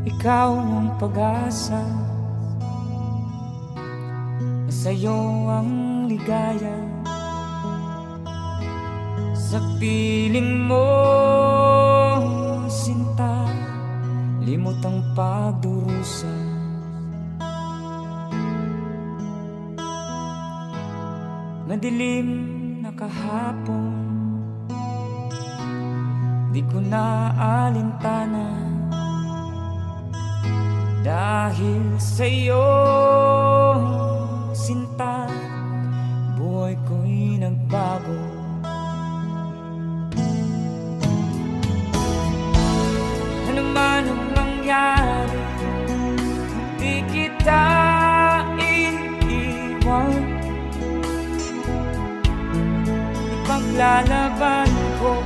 ikaw ang pag-asa, sa'yo ang ligaya. Sa piling mo, sinta, limot ang pagdurusa. Madilim na kahapon, di ko na alintana, dahil sa'yo, sinta, buhay ko'y nagbago. Ano man ang mangyari, di kita iniiwan. Ipaglalaban ko